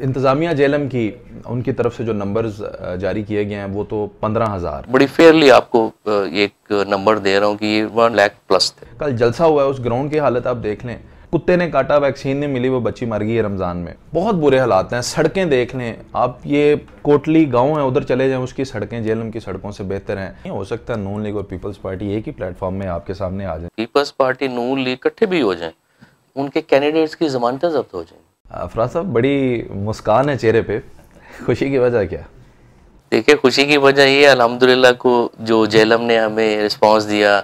इंतज़ामिया जेलम की उनकी तरफ से जो नंबर्स जारी किए गए हैं वो तो 15,000 बड़ी फेयरली आपको एक नंबर दे रहा हूँ कि ये 1 लाख प्लस थे। कल जलसा हुआ है, उस ग्राउंड की हालत आप देख लें, कुत्ते ने काटा, वैक्सीन नहीं मिली, वो बच्ची मर गई है रमज़ान में। बहुत बुरे हालात हैं। सड़कें देख लें आप, ये कोटली गांव है, उधर चले जाएं, उसकी सड़कें जेलम की सड़कों से बेहतर हैं। नहीं हो सकता नून लीग और पीपल्स पार्टी एक ही प्लेटफॉर्म में आपके सामने आ जाए, पीपल्स पार्टी नून लीग इकट्ठे भी हो जाएं, उनके कैंडिडेट्स की जमानतें जब्त हो जाएंगी। अफराज साहब बड़ी मुस्कान है चेहरे पे, खुशी की वजह क्या? देखिए, खुशी की वजह ये अल्हम्दुलिल्लाह को जो जेलम ने हमें रिस्पांस दिया,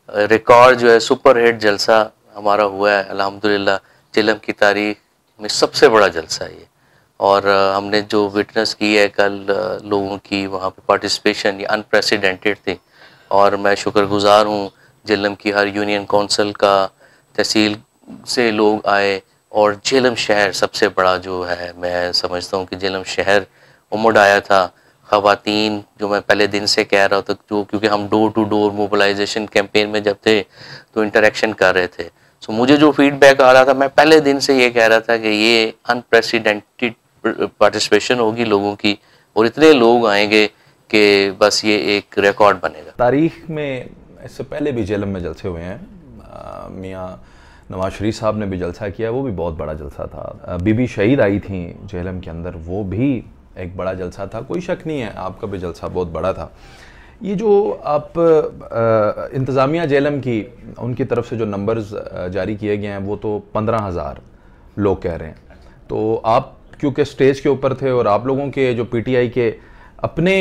रिकॉर्ड जो है सुपर हिट जलसा हमारा हुआ है अल्हम्दुलिल्लाह। जेलम की तारीख में सबसे बड़ा जलसा है ये। और हमने जो विटनेस की है कल, लोगों की वहाँ पे पार्टिसिपेशन ये अनप्रेसिडेंटेड थी। और मैं शुक्रगुजार हूँ जेलम की हर यूनियन काउंसिल का, तहसील से लोग आए। और जेलम शहर सबसे बड़ा जो है, मैं समझता हूँ कि जेलम शहर उमड़ आया था। ख़वातीन जो मैं पहले दिन से कह रहा था, जो क्योंकि हम door to door mobilisation campaign में जब थे तो इंटरेक्शन कर रहे थे, सो मुझे जो फीडबैक आ रहा था, मैं पहले दिन से ये कह रहा था कि ये अनप्रेसिडेंटेड पार्टिसिपेशन होगी लोगों की, और इतने लोग आएंगे कि बस ये एक रिकॉर्ड बनेगा। तारीख में इससे पहले भी जेलम में जलसे हुए हैं। मियाँ नवाज शरीफ साहब ने भी जलसा किया, वो भी बहुत बड़ा जलसा था। बीबी शहीद आई थी जेलम के अंदर, वो भी एक बड़ा जलसा था। कोई शक नहीं है आपका भी जलसा बहुत बड़ा था। ये जो आप इंतज़ामिया जेलम की उनकी तरफ से जो नंबर्स जारी किए गए हैं वो तो 15,000 लोग कह रहे हैं। तो आप क्योंकि स्टेज के ऊपर थे और आप लोगों के जो पीटीआई के अपने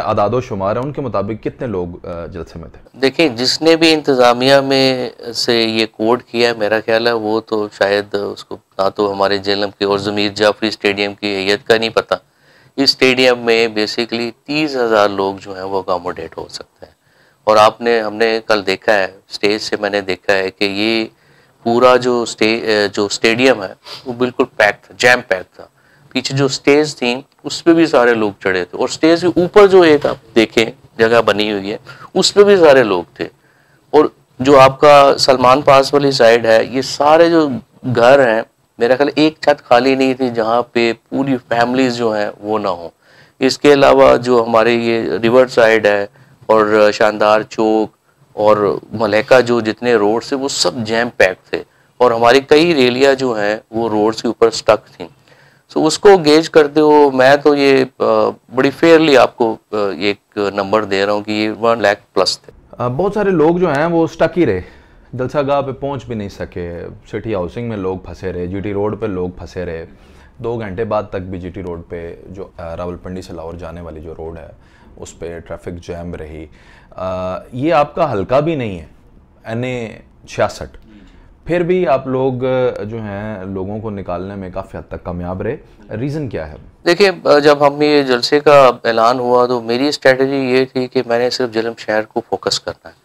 आदादो शुमार हैं उनके मुताबिक कितने लोग जलसे में थे? देखिए, जिसने भी इंतज़ामिया में से ये कोड किया, मेरा ख्याल है वो तो शायद उसको ना तो हमारे जेलम के और ज़मीर जाफरी स्टेडियम की हैयत का नहीं पता। इस स्टेडियम में बेसिकली 30,000 लोग जो हैं वो अकोमोडेट हो सकते हैं। और हमने कल देखा है, स्टेज से मैंने देखा है कि ये पूरा जो स्टेडियम है वो बिल्कुल पैक था, जैम पैक था। पीछे जो स्टेज थी उस पे भी सारे लोग चढ़े थे, और स्टेज के ऊपर जो एक आप देखें जगह बनी हुई है उस पे भी सारे लोग थे। और जो आपका सलमान पास वाली साइड है, ये सारे जो घर हैं, मेरा ख्याल एक छत खाली नहीं थी जहाँ पे पूरी फैमिलीज जो हैं वो ना हो। इसके अलावा जो हमारे ये रिवर साइड है और शानदार चौक और मलैका, जो जितने रोड्स थे वो सब जैम पैक थे, और हमारी कई रैलियाँ जो हैं वो रोड्स के ऊपर स्टक थी। सो उसको गेज करते हो, मैं तो ये बड़ी फेयरली आपको एक नंबर दे रहा हूँ कि ये 1 लाख प्लस थे। बहुत सारे लोग जो हैं वो स्टक ही रहे, जलसागाह पे पहुंच भी नहीं सके। सिटी हाउसिंग में लोग फंसे रहे, जीटी रोड पे लोग फंसे रहे। 2 घंटे बाद तक भी जीटी रोड पे, जो रावलपिंडी से लाहौर जाने वाली जो रोड है, उस पर ट्रैफिक जैम रही। ये आपका हल्का भी नहीं है, NA 66, फिर भी आप लोग जो हैं लोगों को निकालने में काफ़ी हद तक कामयाब रहे। रीज़न क्या है? देखिए, जब हम ये जलसे का ऐलान हुआ तो मेरी स्ट्रेटजी ये थी कि मैंने सिर्फ जेलम शहर को फोकस करना है,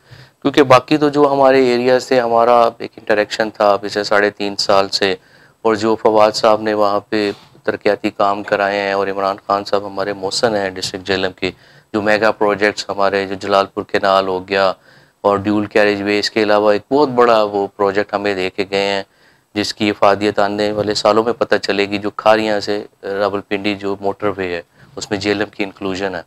क्योंकि बाकी तो जो हमारे एरियाज थे, हमारा एक इंटरेक्शन था पिछले 3.5 साल से, और जो फवाद साहब ने वहाँ पे तरक्याती काम कराए हैं, और इमरान खान साहब हमारे मौसन हैं डिस्ट्रिक्ट जेलम के, जो मेगा प्रोजेक्ट्स हमारे जो जलालपुर केनाल हो गया और ड्यूल कैरेज वे, इसके अलावा एक बहुत बड़ा वो प्रोजेक्ट हमें दे के गए हैं जिसकी इफादियत आने वाले सालों में पता चलेगी, जो खारियाँ से रावलपिंडी जो मोटरवे है उसमें जेलम की इंक्लूजन है।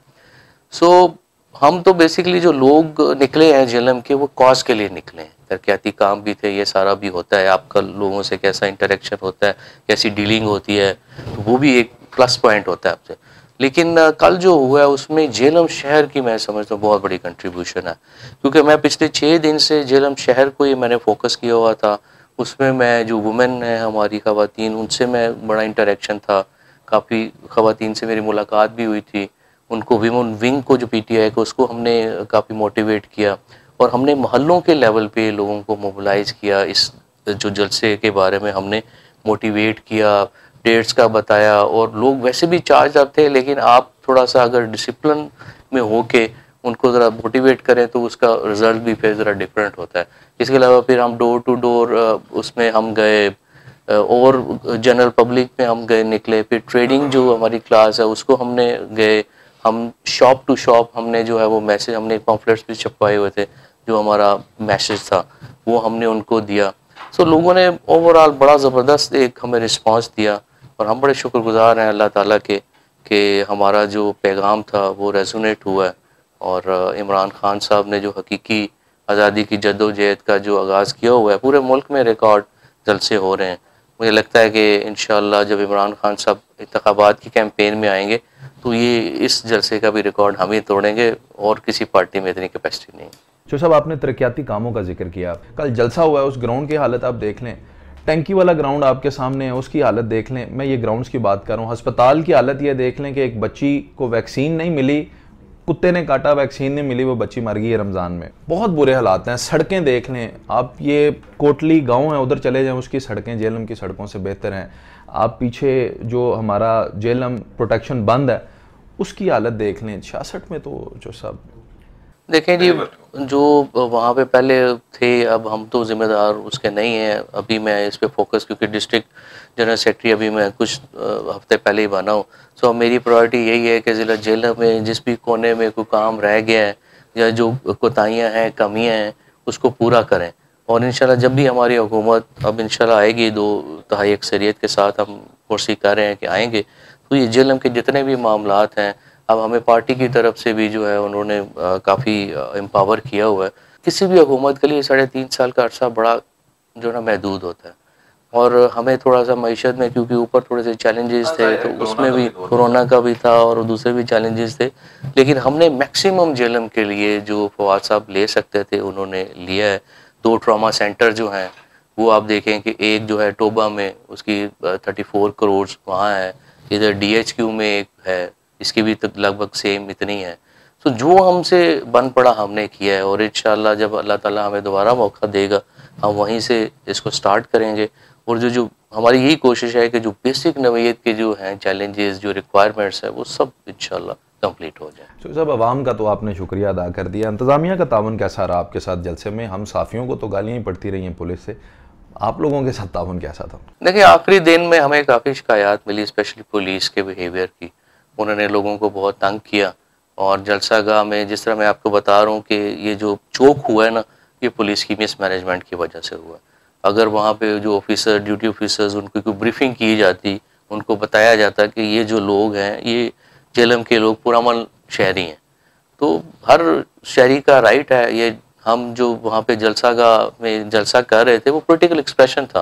सो हम तो बेसिकली जो लोग निकले हैं जेलम के, वो कॉज के लिए निकले हैं। तरक्याती काम भी थे, ये सारा भी होता है, आपका लोगों से कैसा इंटरेक्शन होता है, कैसी डीलिंग होती है, तो वो भी एक प्लस पॉइंट होता है आपसे। लेकिन कल जो हुआ है उसमें जेलम शहर की मैं समझता हूँ बहुत बड़ी कंट्रीब्यूशन है, क्योंकि मैं पिछले 6 दिन से जेलम शहर को ही मैंने फोकस किया हुआ था। उसमें मैं जो वुमेन है हमारी ख़वातीन, उनसे मैं बड़ा इंटरेक्शन था, काफ़ी ख़वातीन से मेरी मुलाकात भी हुई थी। उनको विमेन विंग को जो पीटीआई को, उसको हमने काफ़ी मोटिवेट किया, और हमने मोहल्लों के लेवल पे लोगों को मोबिलाइज़ किया। इस जो जलसे के बारे में हमने मोटिवेट किया, डेट्स का बताया, और लोग वैसे भी चार्ज अप थे, लेकिन आप थोड़ा सा अगर डिसिप्लिन में हो के उनको ज़रा मोटिवेट करें तो उसका रिजल्ट भी फिर ज़रा डिफरेंट होता है। इसके अलावा फिर हम डोर टू डोर उसमें हम गए, और जनरल पब्लिक में हम गए निकले। फिर ट्रेडिंग जो हमारी क्लास है उसको हमने गए, हम शॉप टू शॉप हमने जो है वो मैसेज, हमने पॉम्फलेट्स भी छपवाए हुए थे, जो हमारा मैसेज था वो हमने उनको दिया। सो लोगों ने ओवरऑल बड़ा ज़बरदस्त एक हमें रिस्पांस दिया और हम बड़े शुक्रगुजार हैं अल्लाह ताला के कि हमारा जो पैगाम था वो रेजोनेट हुआ है, और इमरान खान साहब ने जो हकीकी आज़ादी की जद्दोजहद का जो आगाज़ किया हुआ है, पूरे मुल्क में रिकॉर्ड जलसे हो रहे हैं। मुझे लगता है कि इंशाअल्लाह जब इमरान खान साहब इंतखाबात की कैंपेन में आएंगे तो ये इस जलसे का भी रिकॉर्ड हम ही तोड़ेंगे, और किसी पार्टी में इतनी कैपेसिटी नहीं है। जो साहब आपने तरक्याती कामों का जिक्र किया, कल जलसा हुआ है, उस ग्राउंड की हालत आप देख लें, टंकी वाला ग्राउंड आपके सामने है, उसकी हालत देख लें। मैं ये ग्राउंड्स की बात कर रहा हूँ। अस्पताल की हालत ये देख लें कि एक बच्ची को वैक्सीन नहीं मिली, कुत्ते ने काटा, वैक्सीन नहीं मिली, वो बच्ची मर गई है रमज़ान में। बहुत बुरे हालात हैं। सड़कें देख लें आप, ये कोटली गांव है उधर चले जाएं, उसकी सड़कें जेलम की सड़कों से बेहतर हैं। आप पीछे जो हमारा जेलम प्रोटेक्शन बंद है उसकी हालत देख लें। 66 में तो जो सब देखें जी, जो वहाँ पे पहले थे, अब हम तो जिम्मेदार उसके नहीं हैं। अभी मैं इस पे फोकस, क्योंकि डिस्ट्रिक्ट जनरल सेक्रेटरी अभी मैं कुछ हफ्ते पहले ही बना हूँ, सो मेरी प्रायोरिटी यही है कि ज़िला जेल में जिस भी कोने में कोई काम रह गया है या जो कोताहियाँ हैं, कमियाँ हैं, उसको पूरा करें। और इंशाल्लाह जब भी हमारी हुकूमत अब इंशाल्लाह आएगी 2/3 अक्सरियत के साथ, हम कोशिश कर रहे हैं कि आएंगे, तो ये जेल के जितने भी मामलात हैं, अब हमें पार्टी की तरफ से भी जो है उन्होंने काफ़ी एम्पावर किया हुआ है। किसी भी हुकूमत के लिए 3.5 साल का अरसा बड़ा जो ना महदूद होता है, और हमें थोड़ा सा मईशत में, क्योंकि ऊपर थोड़े से चैलेंजेस थे, तो उसमें भी कोरोना का भी था और दूसरे भी चैलेंजेस थे, लेकिन हमने मैक्सिमम जेलम के लिए जो फवाद साहब ले सकते थे उन्होंने लिया है। 2 ट्रॉमा सेंटर जो हैं वो आप देखें कि एक जो है टोबा में, उसकी 34 करोड़ वहाँ है, इधर DHQ में एक है, इसकी भी तक लगभग सेम इतनी है। तो जो हमसे बन पड़ा हमने किया है, और इंशाअल्लाह जब अल्लाह ताला हमें दोबारा मौका देगा हम वहीं से इसको स्टार्ट करेंगे। और जो हमारी यही कोशिश है कि जो बेसिक नवीयत के जो हैं चैलेंजेस, जो रिक्वायरमेंट्स हैं, वो सब इंशाअल्लाह कंप्लीट हो जाए। तो साहब आवाम का तो आपने शुक्रिया अदा कर दिया। इंतज़ामिया का तावन कैसा रहा आपके साथ जलसे में? हम साफ़ियों को तो गालियाँ ही पड़ती रही हैं पुलिस से, आप लोगों के साथ तावन कैसा था? देखिए, आखिरी दिन में हमें काफ़ी शिकायत मिली, स्पेशली पुलिस के बिहेवियर की। उन्होंने लोगों को बहुत तंग किया, और जलसागाह में जिस तरह मैं आपको बता रहा हूँ कि ये जो चौक हुआ है ना, ये पुलिस की मिसमैनेजमेंट की वजह से हुआ। अगर वहाँ पे जो ऑफिसर, ड्यूटी ऑफिसर्स, उनको कोई ब्रीफिंग की जाती, उनको बताया जाता कि ये जो लोग हैं ये जेलम के लोग पुरअमन शहरी हैं, तो हर शहरी का राइट है ये। हम जो वहाँ पे जलसागाह में जलसा कर रहे थे वो पॉलिटिकल एक्सप्रेशन था,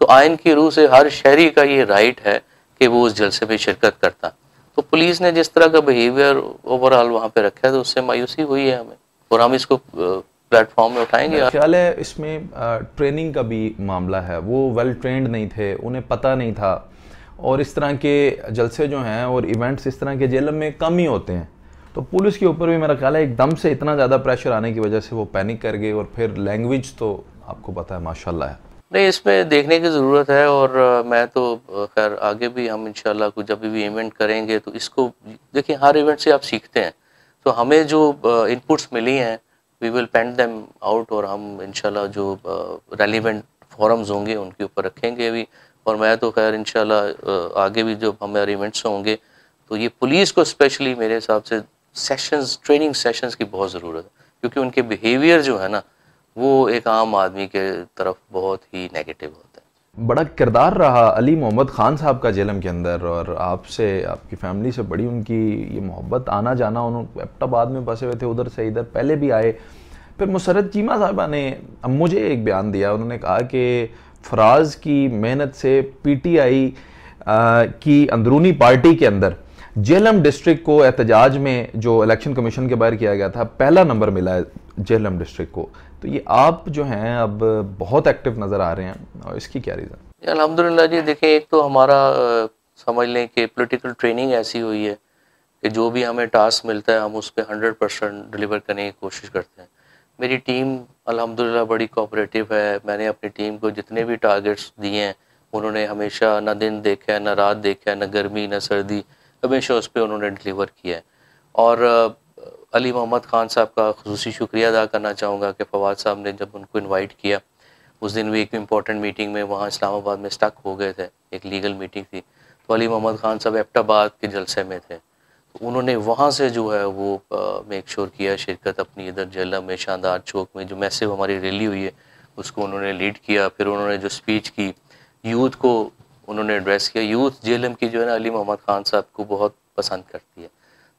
तो आइन की रूह से हर शहरी का ये राइट है कि वो उस जलसे में शिरकत करता। तो पुलिस ने जिस तरह का बिहेवियर ओवरऑल वहाँ पे रखा है, तो उससे मायूसी हुई है हमें, और हम इसको प्लेटफॉर्म में उठाएंगे। ख्याल है इसमें ट्रेनिंग का भी मामला है, वो वेल ट्रेंड नहीं थे, उन्हें पता नहीं था, और इस तरह के जलसे जो हैं और इवेंट्स इस तरह के जेल में कम ही होते हैं, तो पुलिस के ऊपर भी मेरा ख्याल है एकदम से इतना ज़्यादा प्रेशर आने की वजह से वो पैनिक कर गए। और फिर लैंग्वेज तो आपको पता है माशाल्लाह है। नहीं, इसमें देखने की ज़रूरत है, और मैं तो खैर आगे भी हम इंशाल्लाह कुछ जब भी इवेंट करेंगे तो इसको देखिए, हर इवेंट से आप सीखते हैं, तो हमें जो इनपुट्स मिली हैं we will paint them out, और हम इंशाल्लाह जो रेलिवेंट फोरम्स होंगे उनके ऊपर रखेंगे भी। और मैं तो खैर इंशाल्लाह आगे भी जब हमारे इवेंट्स होंगे तो ये पुलिस को स्पेशली मेरे हिसाब से सेशंस, ट्रेनिंग सेशंस की बहुत ज़रूरत है, क्योंकि उनके बिहेवियर जो है ना वो एक आम आदमी के तरफ बहुत ही नेगेटिव होता है। बड़ा किरदार रहा अली मोहम्मद खान साहब का जेलम के अंदर, और आपसे, आपकी फैमिली से बड़ी उनकी ये मोहब्बत, आना जाना। उन्होंने एबटाबाद में बसे हुए थे, उधर से इधर पहले भी आए। फिर मुसरत चीमा साहबा ने मुझे एक बयान दिया, उन्होंने कहा कि फराज की मेहनत से PTI की अंदरूनी पार्टी के अंदर जेलम डिस्ट्रिक्ट को एहतजाज में जो इलेक्शन कमीशन के बाहर किया गया था, पहला नंबर मिला है जेलम डिस्ट्रिक्ट को। तो ये आप जो हैं अब बहुत एक्टिव नज़र आ रहे हैं, और इसकी क्या रीज़न? अल्हम्दुलिल्लाह जी, देखिए एक तो हमारा समझ लें कि पॉलिटिकल ट्रेनिंग ऐसी हुई है कि जो भी हमें टास्क मिलता है हम उस पर 100% डिलीवर करने की कोशिश करते हैं। मेरी टीम अल्हम्दुलिल्लाह बड़ी कोऑपरेटिव है। मैंने अपनी टीम को जितने भी टारगेट्स दिए हैं उन्होंने हमेशा ना दिन देखा है, ना रात देखा है, ना गर्मी ना सर्दी, हमेशा उस पर उन्होंने डिलीवर किया है। और अली मोहम्मद खान साहब का ख़ुसूसी शुक्रिया अदा करना चाहूँगा कि फवाद साहब ने जब उनको इनवाइट किया, उस दिन भी एक इम्पॉर्टेंट मीटिंग में वहाँ इस्लामाबाद में स्टक हो गए थे, एक लीगल मीटिंग थी, तो अली मोहम्मद खान साहब एबटाबाद के जलसे में थे, तो उन्होंने वहाँ से जो है वो मेक श्योर किया शिरकत अपनी इधर जेलम में शानदार चौक में जो मैसिव हमारी रैली हुई है उसको उन्होंने लीड किया। फिर उन्होंने जो स्पीच की यूथ को उन्होंने एड्रेस किया। यूथ जेएलएम की जो है ना अली मोहम्मद खान साहब को बहुत पसंद करती है।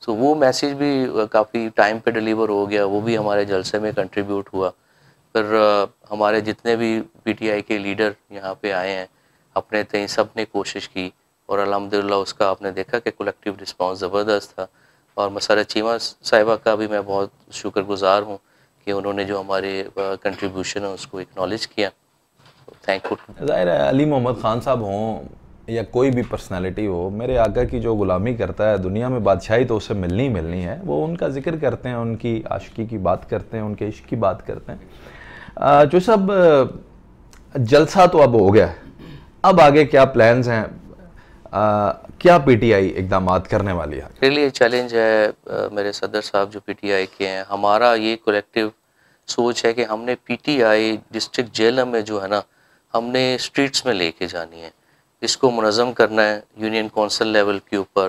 सो वो मैसेज भी काफ़ी टाइम पे डिलीवर हो गया, वो भी हमारे जलसे में कंट्रीब्यूट हुआ। फिर हमारे जितने भी पीटीआई के लीडर यहाँ पे आए हैं अपने तय सब ने कोशिश की और अल्हम्दुलिल्लाह उसका आपने देखा कि कलेक्टिव रिस्पांस ज़बरदस्त था। और मसरत चीमा साहिबा का भी मैं बहुत शुक्रगुजार हूँ कि उन्होंने जो हमारे कंट्रीब्यूशन है उसको एक्नॉलेज किया। थैंकफुल। ज़ाहिर है अली मोहम्मद ख़ान साहब हों या कोई भी पर्सनालिटी हो, मेरे आका की जो ग़ुलामी करता है दुनिया में बादशाही तो उससे मिलनी ही मिलनी है। वो उनका जिक्र करते हैं, उनकी आशिकी की बात करते हैं, उनके इश्क की बात करते हैं। जो सब जलसा तो अब हो गया है, अब आगे क्या प्लान्स हैं? क्या पीटीआई इक़दामात करने वाली है? मेरे लिए चैलेंज है मेरे सदर साहब जो पीटीआई के हैं, हमारा ये कलेक्टिव सोच है कि हमने पीटीआई डिस्ट्रिक्ट जेएलएम में जो है ना हमने स्ट्रीट्स में लेके जानी है, इसको मुनज़्ज़म करना है यूनियन कौंसिल लेवल के ऊपर,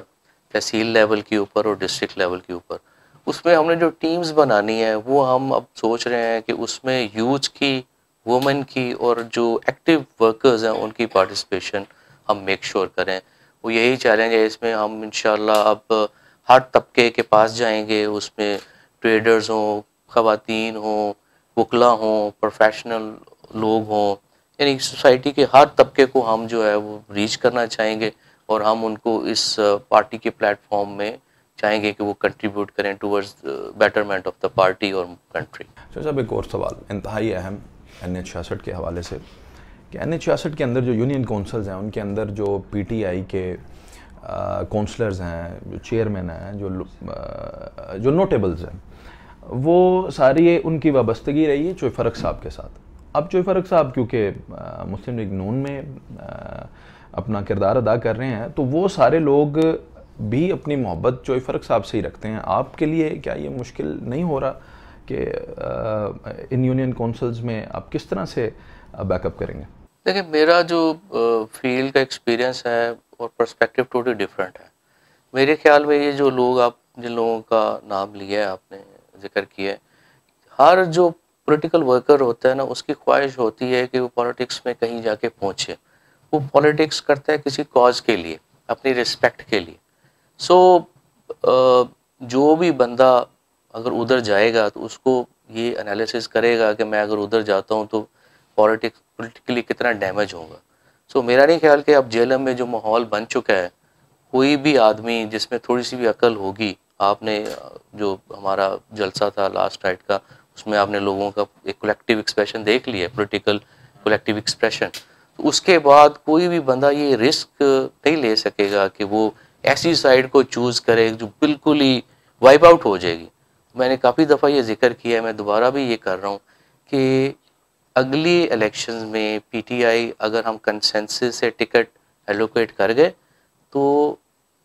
तहसील लेवल के ऊपर और डिस्ट्रिक्ट लेवल के ऊपर। उसमें हमने जो टीम्स बनानी है वो हम अब सोच रहे हैं कि उसमें यूथ की, वुमेन की और जो एक्टिव वर्कर्स हैं उनकी पार्टिसिपेशन हम मेक श्योर करें। वो यही चैलेंज है, इसमें हम इंशाल्लाह अब हर तबके के पास जाएंगे, उसमें ट्रेडर्स हों, ख़वातीन हों, वकला हों, प्रोफेशनल लोग हों, यानी सोसाइटी के हर तबके को हम जो है वो रीच करना चाहेंगे और हम उनको इस पार्टी के प्लेटफॉर्म में चाहेंगे कि वो कंट्रीब्यूट करें towards betterment of the party और कंट्री। तो साहब एक और सवाल इंतहाई अहम NH-66 के हवाले से कि NH-66 के अंदर जो यूनियन काउंसिल्स हैं उनके अंदर जो पीटीआई के काउंसलर्स हैं, जो चेयरमैन हैं, जो नोटेबल्स हैं, वो सारी उनकी वाबस्तगी रही है चोई फ़र्क साहब के साथ। अब चोई फ़र्क साहब क्योंकि मुस्लिम लीग नून में अपना किरदार अदा कर रहे हैं तो वो सारे लोग भी अपनी मोहब्बत चोई फ़र्क साहब से ही रखते हैं। आपके लिए क्या ये मुश्किल नहीं हो रहा कि इन यूनियन काउंसिल्स में आप किस तरह से बैकअप करेंगे? देखिए मेरा जो फील्ड का एक्सपीरियंस है और पर्सपेक्टिव टोटली डिफरेंट है। मेरे ख्याल में ये जो लोग, आप जिन लोगों का नाम लिया है, आपने जिक्र किया है, हर जो पॉलिटिकल वर्कर होता है ना उसकी ख्वाहिश होती है कि वो पॉलिटिक्स में कहीं जाके पहुँचे। वो पॉलिटिक्स करता है किसी कॉज के लिए, अपनी रिस्पेक्ट के लिए। सो जो भी बंदा अगर उधर जाएगा तो उसको ये एनालिसिस करेगा कि मैं अगर उधर जाता हूँ तो पॉलिटिकली कितना डैमेज होगा। सो मेरा नहीं ख्याल कि अब जेएलएम में जो माहौल बन चुका है, कोई भी आदमी जिसमें थोड़ी सी भी अकल होगी, आपने जो हमारा जलसा था लास्ट नाइट का उसमें आपने लोगों का एक कलेक्टिव एक्सप्रेशन देख लिया, पॉलिटिकल कलेक्टिव एक्सप्रेशन, तो उसके बाद कोई भी बंदा ये रिस्क नहीं ले सकेगा कि वो ऐसी साइड को चूज़ करे जो बिल्कुल ही वाइप आउट हो जाएगी। मैंने काफ़ी दफ़ा ये जिक्र किया है, मैं दोबारा भी ये कर रहा हूँ कि अगली इलेक्शंस में पीटीआई अगर हम कंसेंसस से टिकट एलोकेट कर गए तो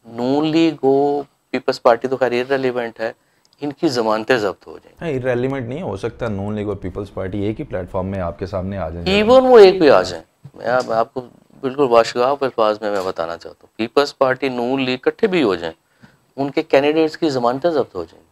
नून लीग हो, पीपल्स पार्टी तो खैर इररिलेवेंट है, इनकी ज़मानतें जब्त हो जाएंगी। इररिलेवेंट नहीं हो सकता, नून लीग और पीपल्स पार्टी एक ही प्लेटफॉर्म में आपके सामने आ जाए, इवन वो एक भी आ जाए। मैं आपको बिल्कुल वाशगाफ अल्फाज में मैं बताना चाहता हूँ, पीपल्स पार्टी, नून लीग इकट्ठे भी हो जाएं, उनके कैंडिडेट्स की ज़मानतें जब्त हो जाएंगी।